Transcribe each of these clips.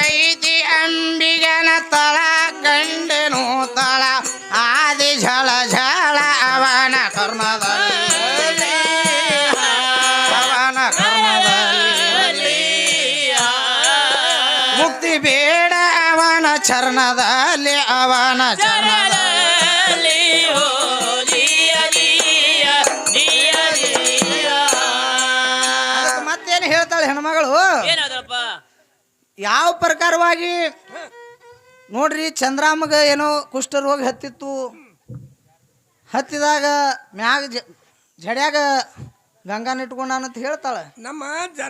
ಐತಿ ಅಂಬಿಗನ ತಳ ಗಂಡನು ತಳ ಆದಿ ಝಳ ಝಳ ಅವನ ಕರ್ಣದಲ್ಲಿ ಅವನ ಕರ್ಣದಲ್ಲಿ ಮುಕ್ತಿ ಬೇಡ ಅವನ ಚರಣದಲ್ಲಿ ಅವನ ಚರಣದಲ್ಲಿ ಮತ್ತೇನು ಹೇಳ್ತಾಳೆ ಹೆಣ್ಮಗಳು ಯಾವ ಪ್ರಕಾರವಾಗಿ ನೋಡ್ರಿ ಚಂದ್ರಾಮಗ ಏನೋ ಕುಷ್ಠರೋಗ ಹತ್ತಿತ್ತು ಹತ್ತಿದಾಗ ಮ್ಯಾಗ ಜಡ್ಯಾಗ ಗಂಗಾನ ಇಟ್ಕೊಂಡಾನಂತ ಹೇಳ್ತಾಳ ನಮ್ಮ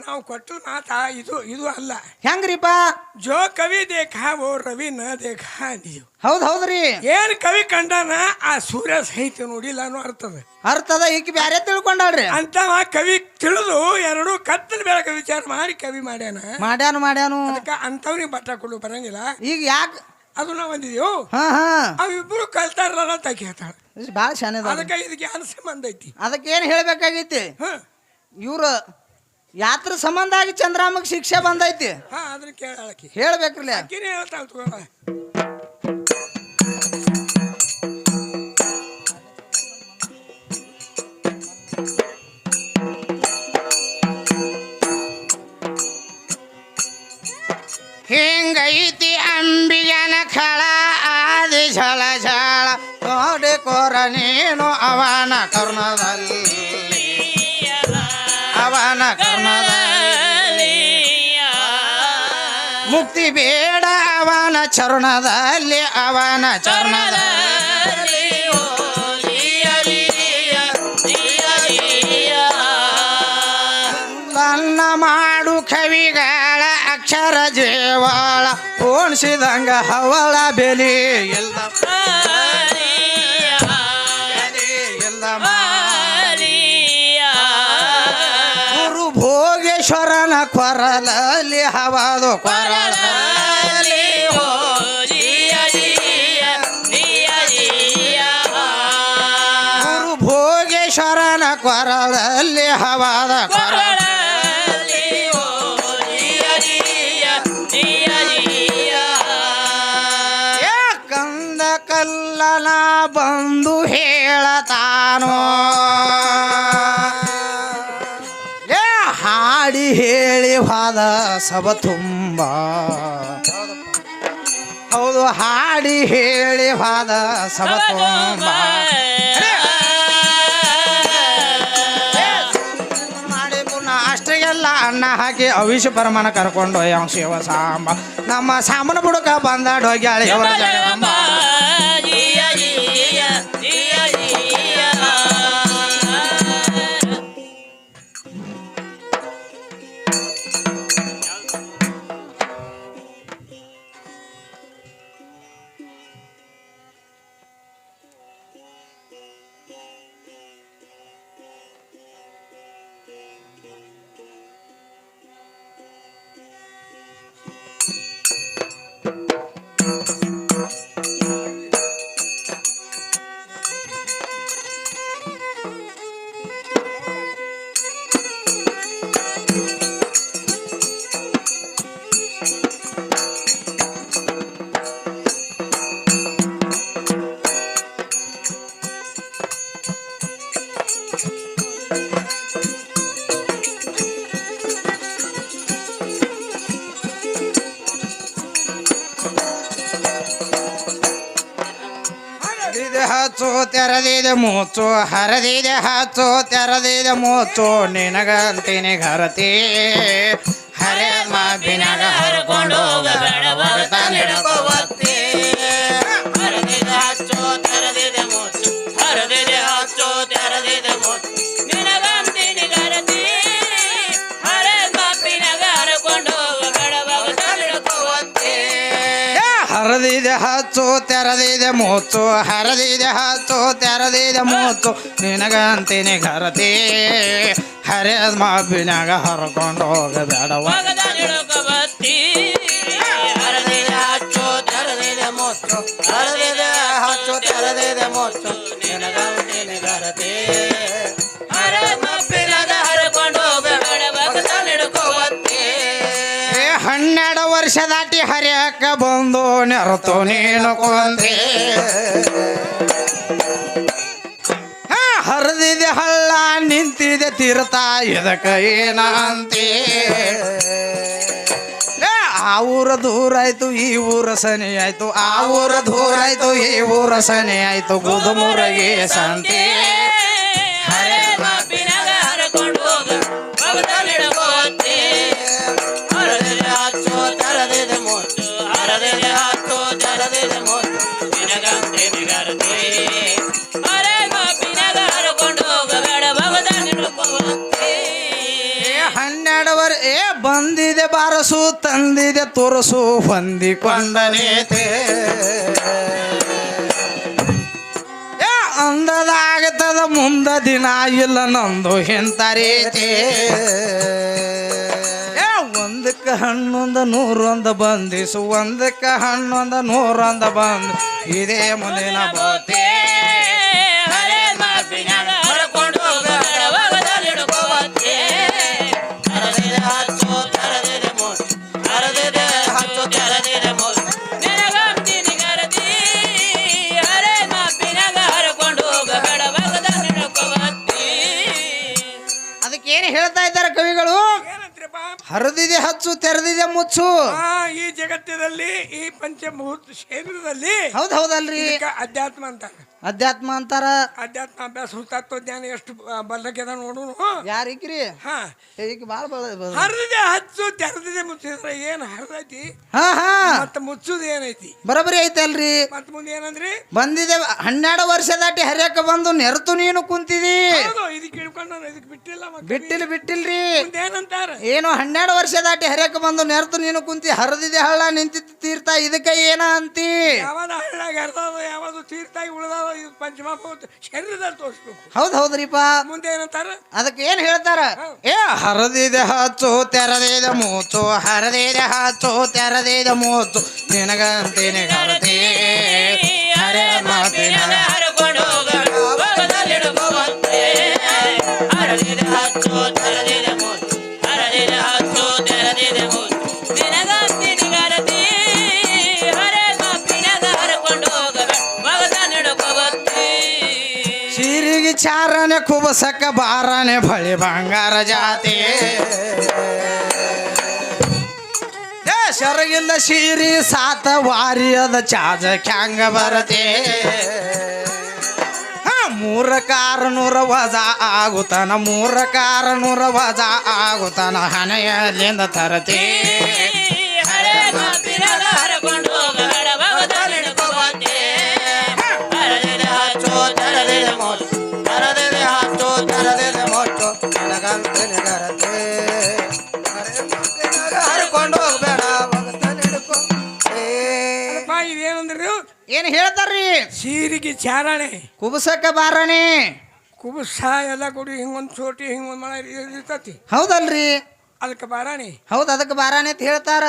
ನಾವು ಕೊಟ್ಟು ಮಾತಾ ಇದು ಅಲ್ಲ ಹೆಂಗ್ರಿಪ್ಪ ಜೋ ಕವಿ ದೇಖಾ ಓ ರವಿ ನ ದೇಖಾ ನೀವು ಹೌದ್ರಿ ಏನ್ ಕವಿ ಕಂಡಾನ ಆ ಸೂರ್ಯ ಸಹಿತ ನೋಡಿಲ್ಲ ಅನ್ನೋ ಅರ್ಥದ ಈಗ ಬ್ಯಾರೆ ತಿಳ್ಕೊಂಡಾಳ್ರಿ ಅಂತ ಕವಿ ತಿಳಿದು ಎರಡು ಕತ್ತಲ ಬೆಳಕ ವಿಚಾರ ಮಾಡಿ ಕವಿ ಮಾಡ್ಯಾನು ಅದಕ್ಕೆ ಅಂತವ್ರಿಗೆ ಬಟ್ಟ ಕೊಡು ಬರಂಗಿಲ್ಲ ಈಗ ಯಾಕೆ ಅದು ನಾವು ಬಂದಿದೀವು ಅವಿಬ್ರು ಕಲ್ತಾರಲ್ಲ ಅಂತ ಕೇಳ್ತಾಳ ಭಾಳ ಶಾನೆ ಅದಕ್ಕೆ ಇದಕ್ಕೆ ಏನು ಸಂಬಂಧ ಐತಿ ಅದಕ್ಕೆ ಏನು ಹೇಳ್ಬೇಕಾಗೈತಿ ಇವ್ರು ಯಾತ್ರ ಸಂಬಂಧ ಆಗಿ ಚಂದ್ರಾಮಗ್ ಶಿಕ್ಷೆ ಬಂದೈತಿ ಅದನ್ನ ಕೇಳಕ್ಕೆ ಹೇಳ್ಬೇಕ್ರಲ್ಲ ಅಕ್ಕಿನೇ ಹೇಳ್ತಾಳ ತಗೋ ಹಿಂಗೈತಿ ಅಂಬಿಗನ ಖಳ ಆದಿ ಝಳ ಝಳ ನೋಡಿ ಕೋರ ನೀನು ಅವನ ಕರ್ಣದಲ್ಲಿ ಅವನ ಕರ್ಣದಲ್ಲಿ ಮುಕ್ತಿ ಬೇಡ ಅವನ ಚರಣದಲ್ಲಿ ಅವನ ಚರಣದಲ್ಲಿ ನನ್ನ ಮಾಡು ಕವಿಗಳ ಅಕ್ಷರ ಜೇವಾಳ ಓಣಿಸಿದಂಗ ಹವಳ ಬೆಲಿ ಎಲ್ಲ ಗುರು ಭೋಗೇಶ್ವರನ ಕೊರಲಲ್ಲಿ ಹವದು ಕೊರಲಲ್ಲಿ ಗುರು ಭೋಗೇಶ್ವರನ ಕೊರಲಲ್ಲಿ ಹವದ ಕೊರಲ ಕಂದ ಕಲ್ಲನ ಬಂದು ಹೇಳತಾನೋ ಹಾಡಿ ಹೇಳಿ ವಾದ ಸಭ ತುಂಬ ಹೌದು ಹಾಡಿ ಹೇಳಿ ವಾದ ಸಭ ತುಂಬ ಮಾಡಿ ಪುನಃ ಅಷ್ಟಿಗೆಲ್ಲ ಅನ್ನ ಹಾಕಿ ಅವಿಷ ಪರಮಾನ ಕರ್ಕೊಂಡು ಯಾವ ಶಿವ ಸಾಂಬ ನಮ್ಮ ಸಾಮನ ಬುಡಕ ಬಂದ ಡೋಗ್ಯಾಳಿ ಅವರ ಜಗದಂಬ ಹಚ್ಚು ತೆರೆದಿದೆ ಮೂಚು ಹರದಿದೆ ಹಚ್ಚು ತೆರೆದಿದೆ ಮೂಚು ನಿನಗಂತೀನಿ ಘರತಿ ಹರೇ ಮಾಬಿನಾಗ ಹರ್ಕೊಂಡು ಹಿಡ್ಕೋಬತ್ತಿ ಹರದಿದೆ ಹಚ್ಚು ತೆರೆದಿದೆ ಮೂಚು ಹರದಿದೆ ಹಚ್ಚು ತೆರೆದಿದೆ ಮೂಚು ನಿನಗಂತೀನಿ ಘರತಿ ಹರೇ ಮಾಬಿನಾಗ ಹರ್ಕೊಂಡು ಹಿಡ್ಕೋಬತ್ತಿ ಹರದಿದೆ ಹಚ್ಚು ತೆರೆದಿದೆ ಮೂಚು ಹರದಿದೆ ಹಚ್ಚು ತೆರೆದಿದೆ ಮೂಚು ನಿನಗಂತೀನಿ ಘರತಿ ಹರೇ ಮಾಬಿನಾಗ ಹರ್ಕೊಂಡು ಹೋಗಬೇಡವ ಹರದಿದೆ ಹಚ್ಚು ತೆರೆದಿದೆ ಮೂಚು ಹರದಿದೆ ಹಚ್ಚು ತೆರೆದಿದೆ ಮೂಚು ನಿನಗಂತೀನಿ ಘರತಿ ಹರೇ ಮಾಬಿನಾಗ ಹರ್ಕೊಂಡು ಹೋಗಬೇಡವ ಹಿಡ್ಕೋಬತ್ತಿ 12 ವರ್ಷ ದಾಟಿ ಹರಿಯಕ್ಕ ಬಂದು ನೆರತು ನೀನು ಕೊಂದೆ ಹರಿದಿದೆ ಹಳ್ಳ ನಿಂತಿದೆ ತೀರ್ಥ ಇದಕ್ಕ ಏನ ಅಂತೆ ಆ ಊರ ದೂರ ಆಯ್ತು ಈ ಊರ ಸನಿ ಆಯ್ತು ಆ ಊರ ದೂರ ಆಯ್ತು ಈ ಊರ ಸನಿ ಆಯ್ತು ಗುದುಮುರಗೆ ಸಂತೆ ಹರೇ ಮಾಪಿನಾಗ ಹರಕೊಂಡು ಹೋಗ ಭಗದಲ್ಲಿಡಬೋತೆ ಹರದಿದೆ ಹಚ್ಚು ತರದಿದೆ ಮುತ್ತು ಹರದಿದೆ ಹಚ್ಚು ತರದಿದೆ ಮುತ್ತು ನಿನಗಂತೆ ನಿಗರತೆ ಹರೇ ಮಾಪಿನಾಗ ಹರಕೊಂಡು ಹೋಗಬೇಡ ಭಗದಲ್ಲಿಡಬೋತೆ 12 ವರ್ಷ ಬಂದಿದೆ ಬಾರಸು ತಂದಿದೆ ತೋರಸು ಹೊಂದಿಕೊಂಡನೇತೆ ಅಂದದಾಗತದ ಮುಂದ ದಿನ ಇಲ್ಲ ನಂದು ಹಿಂತರೀತಿ ಒಂದಕ್ಕೆ ಹಣ್ಣೊಂದ ನೂರೊಂದ ಬಂದಿಸು ಒಂದಕ್ಕೆ ಹಣ್ಣೊಂದ ನೂರೊಂದ ಬಂದು ಇದೇ ಮುಂದಿನ ಬೋತೆ ಹರೇ ಮಾಪಿನಾಗ ಹರಕೊಂಡು ಹೋಗಬೇಡ ಭಗದಲ್ಲಿಡಬೋತೆ ಹರದಿದೆ ಹಚ್ಚು ತರದಿದೆ ಮುತ್ತು ಹರದಿದೆ ಹಚ್ಚು ತರದಿದೆ ಮುತ್ತು ನಿನಗಂತೆ ನಿಗರತಿ ಹರೇ ಮಾಪಿನಾಗ ಹರಕೊಂಡು ಹೋಗಬೇಡ ಭಗದಲ್ಲಿಡಬೋತೆ ಅದಕ್ಕೆ ಏನು ಹೇಳ್ತಾ ಇದ್ದಾರೆ ಕವಿಗಳು ಏನಂತ್ರಿಪ್ಪ ಹರಿದಿದೆ ಹಚ್ಚು ತೆರೆದಿದೆ ಮುಚ್ಚು ಈ ಜಗತ್ತಿನಲ್ಲಿ ಈ ಪಂಚಭೂತ ಶರೀರದಲ್ಲಿ ಹೌದಲ್ರಿ ಇದಕ್ಕ ಅಧ್ಯಾತ್ಮ ಅಂತಾರೆ ಅಧ್ಯಾತ್ಮ ಅಂತಾರ ಅಧ್ಯಾತ್ಮ ಅಭ್ಯಾಸ ತತ್ವಜ್ಞಾನ ಎಷ್ಟು ಬಲ್ಲಕ್ಕೆದ ನೋಡು ಯಾರಿಗ್ರಿ ಹಾ ಈಗ ಬಾಳ ಹರಿದಿದೆ ಹಚ್ಚು ತೆರೆದಿದೆ ಮುಚ್ಚಿದ್ರೆ ಏನ್ ಹರಿದೈತಿ ಹಾ ಹಾ ಮತ್ತ ಮುಚ್ಚುದು ಏನೈತಿ ಬರಬರಿ ಐತಲ್ರಿ ಮತ್ ಮುಂದೆ ಏನಂದ್ರಿ ಬಂದಿದೆ 12 ವರ್ಷ ದಾಟಿ ಹರಿಯಕ್ಕ ಬಂದು ನೆರತು ನೀನು ಕುಂತಿದಿ ಹೌದು ಇದಕ್ಕೆ ಇಳ್ಕೊಂಡು ನಾನು ಇದಕ್ಕೆ ಬಿಟ್ಟಿಲ್ಲ ಮತ್ತೆ ಬಿಟ್ಟಿಲ್ರಿ ಮುಂದೆ ಏನಂತಾರ ಏನು 12 ವರ್ಷ ದಾಟಿ ಹರಿಯಕ್ಕ ಬಂದು ನೆರತು ನೀನು ಕುಂತಿ ಹರಿದಿದೆ ಹಳ್ಳ ನಿಂತಿತ್ತು ತೀರ್ಥ ಇದಕ್ಕ ಏನ ಅಂತಿ ಯಾವ್ದು ಹಳ್ಳಾಗ ಹರಿದದ ಯಾವ್ದು ತೀರ್ಥಾಗಿ ಉಳಿದದ ಇದು ಪಂಚಮಭೂತ ಶರೀರದಲ್ಲಿ ತೋರಿಸ್ಬೇಕು ಹೌದ್ರಿಪ್ಪ ಮುಂದೆ ಏನಂತಾರ ಅದಕ್ಕೆ ಏನ್ ಹೇಳ್ತಾರ ಹರಿದಿದೆ ಹಚ್ಚು ತೆರೆದಿದೆ ಮೂಚು ಹರಿದಿದೆ ಹಚ್ಚು ತೆರೆದಿದೆ ಮೂಚು ನಿನಗಂತೆ ನಿಗರತಿ ಹರೇ ಮಾಪಿನಾಗ ಹರಕೊಂಡು ಹೋಗಬೇಡ ಭಗದಲ್ಲಿಡಬೋತೆ ಹರದಿದೆ ಹಚ್ಚು ತರದಿದೆ ಮುತ್ತು ಹರದಿದೆ ಹಚ್ಚು ತೆರದಿದೆ ಮುತ್ತು ನಿನಗಂತೆ ನಿಗರತಿ ಹರೇ ಮಾಪಿನಾಗ ಹರಕೊಂಡು ಹೋಗಬೇಡ ಭಗದಲ್ಲಿಡಬೋತೆ ಸಿರಿಗೆ ಚಾರನೆ ಕುಬಸಕ್ಕ ಬಾರನೆ ಬಳಿ ಬಂಗಾರ ಜಾತಿ ಶರಗಿಲ್ಲ ಸೀರಿ ಸಾತ ವಾರಿಯದ ಚಾಜ ಕ್ಯಾಂಗ ಬರತೆ ಮೂರ ಕಾರನೂರ ವಜ ಆಗುತ್ತಾನ ಮೂರ ಕಾರನೂರ ವಜ ಆಗುತ್ತಾನ ಹಣೆಯಲ್ಲಿಂದ ತರತೆ ಹರೇ ಮಾಪಿನಾಗ ಹರಕೊಂಡು ಹೋಗಬೇಡ ಭಗದಲ್ಲಿಡಬೋತೆ ಹರದಿದೆ ಹಚ್ಚು ತರದಿದೆ ಮುತ್ತು ಹರದಿದೆ ಹಚ್ಚು ತೆರೆದಿದೆ ಮುಚ್ಚು ನಿನಗಂತೆ ನಿಗರತೆ ಹರ್ಕೊಂಡು ಹೋಗ್ಬೇಡ ಇದೇನಂದ್ರಿ ಏನ್ ಹೇಳ್ತಾರ್ರಿ ಸೀರಿಗೆ ಚಾರಣೆ ಕುಬಸಕ್ಕ ಬಾರನೆ ಕುಬುಸ ಎಲ್ಲ ಕೊಡಿ ಹಿಂಗೊಂದು ಚೋಟಿ ಹಿಂಗೊಂದು ಮಳ ಇರ್ತತಿ ಹೌದಲ್ರಿ ಅದಕ್ಕೆ ಬಾರಾಣಿ ಹೌದ್ ಅದಕ್ಕೆ ಬಾರಾನೆ ಅಂತ ಹೇಳ್ತಾರ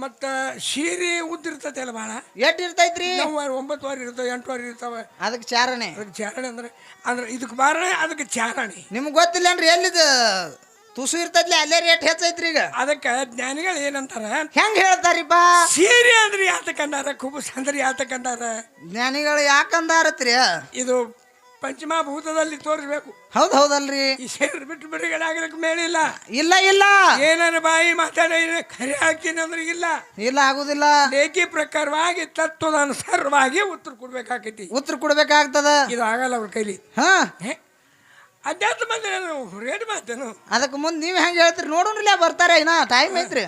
ಮತ್ತ ಸೀರೆ ಉದ್ದಿರ್ತತಿ ಅಲ್ಲ ಭಾಳ ಎಷ್ಟ್ ಇರ್ತೈತ್ರಿ 9 ವಾರ ಇರ್ತಾವ 8 ವಾರ ಇರ್ತಾವ ಅದಕ್ಕೆ ಚಾರಣೆ ಅದಕ್ಕೆ ಚಾರಣೆ ಅಂದ್ರೆ ಇದಕ್ಕೆ ಬಾರಣೆ ಅದಕ್ಕೆ ಚಾರಣೆ ನಿಮ್ಗೆ ಗೊತ್ತಿಲ್ಲನ್ರಿ ಎಲ್ಲಿದ ತುಸು ಇರ್ತೈತ್ಲಿ ಅಲ್ಲೇ ರೇಟ್ ಹೆಚ್ಚೈತ್ರಿ ಈಗ ಅದಕ್ಕೆ ಜ್ಞಾನಿಗಳು ಏನಂತಾರ ಹೆಂಗ್ ಹೇಳ್ತಾರಿಪ್ಪ ಸೀರೆ ಅಂದ್ರೆ ಯಾತಕಂದಾರ ಕುಬುಸ್ ಅಂದ್ರೆ ಯಾತಕಂದಾರ ಜ್ಞಾನಿಗಳು ಯಾಕಂದಾರತ್ರಿ ಇದು ಪಂಚಮಭೂತದಲ್ಲಿ ತೋರಿಸ್ಬೇಕು ಹೌದಲ್ರಿ ಈ ಸೇರಿ ಬಿಟ್ಟು ಬಿಡುಗಡೆ ಆಗ್ಲಿಕ್ಕೆ ಮೇಲಿಲ್ಲ ಇಲ್ಲ ಏನಾರ ಬಾಯಿ ಮಾತಾಡ ಖರೆ ಹಾಕ್ತೀನಿ ಅಂದ್ರೆ ಇಲ್ಲ ಆಗುದಿಲ್ಲ ಲೇಖಿ ಪ್ರಕಾರವಾಗಿ ತತ್ವದ ಅನುಸಾರವಾಗಿ ಉತ್ತರ ಕೊಡ್ಬೇಕಾಕೈತಿ ಉತ್ತರ ಕೊಡ್ಬೇಕಾಗ್ತದ ಇದು ಆಗಲ್ಲ ಅವ್ರ ಕೈಲಿ ಹಾ ಅಧ್ಯಾತ್ಮ ಅಂದ್ರೆ ರೇಟ್ ಮಾತೇನು ಅದಕ್ಕೆ ಮುಂದೆ ನೀವ್ ಹೆಂಗ್ ಹೇಳ್ತೀರಿ ನೋಡೋನ್ರಲ್ಲ ಬರ್ತಾರೆ ಇನ್ನ ಟೈಮ್ ಐತ್ರಿ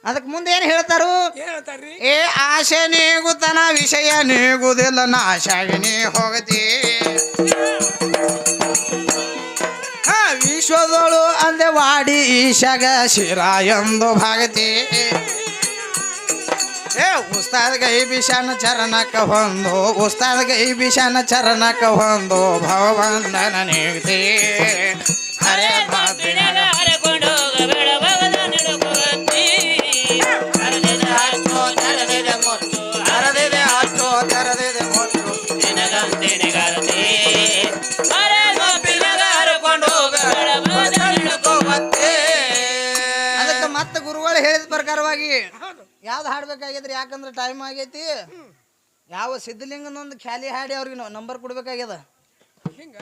ಅದಕ್ಕೆ ಮುಂದೆ ಏನ್ ಹೇಳ್ತಾರು ಏನಂತಾರ್ರಿ ಆಶೆ ನೀಗುತನ ವಿಷಯ ನೀಗುದಿಲ್ಲ ನಾಶಾಗಿ ನೀ ಹೋಗತಿ ವಿಶ್ವದೊಳು ಅಂದೆ ವಾಡಿ ಈಶಾಗ ಶಿರ ಎಂದು ಭಾಗತಿ ಉಸ್ತಾದ್ ಗೈ ಬಿಷಾನ ಚರಣಕ ಹೊಂದು ಉಸ್ತಾದ್ ಗೈ ಬಿಷಾನ ಚರಣಕ ಹೊಂದು ಭವವಂದನ ನೀಗ್ತಿ ಹರೇ ಮಾಪಿನಾಗ ಹರಕೊಂಡು ಹೋಗಬೇಡ ಭಗದಲ್ಲಿಡಬೋತೆ ಹರದಿದೆ ಹಚ್ಚು ತರದಿದೆ ಮುತ್ತು ಹರದಿದೆ ಹಚ್ಚು ತೆರೆದಿದೆ ಮುಚ್ಚು ನಿನಗಂತೆ ನಿಗರತಿ ಹರೇ ಮಾಪಿನಾಗ ಹರಕೊಂಡು ಹೋಗಬೇಡ ಭಗದಲ್ಲಿಡಬೋತೆ ಅದಕ್ಕೆ ಮತ್ತೆ ಗುರುಗಳು ಹೇಳಿದ ಪ್ರಕಾರವಾಗಿ ಯಾವ್ದು ಹಾಡ್ಬೇಕಾಗ್ಯದ್ರಿ ಯಾಕಂದ್ರೆ ಟೈಮ್ ಆಗೈತಿ ಯಾವ ಸಿದ್ಧಲಿಂಗನೊಂದು ಖ್ಯಾಲಿ ಹಾಡಿ ಅವ್ರಿಗೆ ನಂಬರ್ ಕೊಡ್ಬೇಕಾಗ್ಯದ ಹಿಂಗ